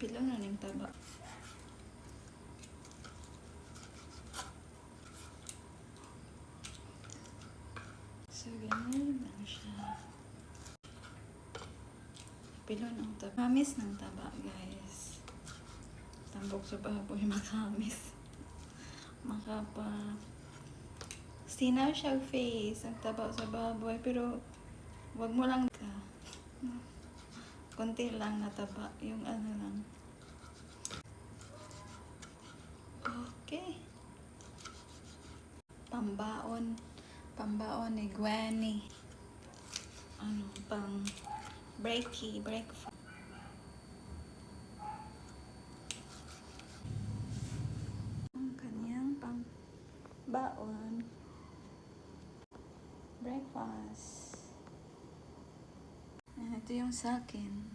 Pilo na ning taba. So, ganun lang siya. Pilo ng taba. Mamis ng taba, guys. Tambok sa baboy, makamis. Makapa. Sinaw siya face, ang taba sa baboy, pero wag mo lang ka. Konti lang nataba, yung ano lang. Okay. Pambaon ni Gwenny. Ano, pang breakfast. Ang kanyang pambaon. Breakfast. Ito yung sa akin.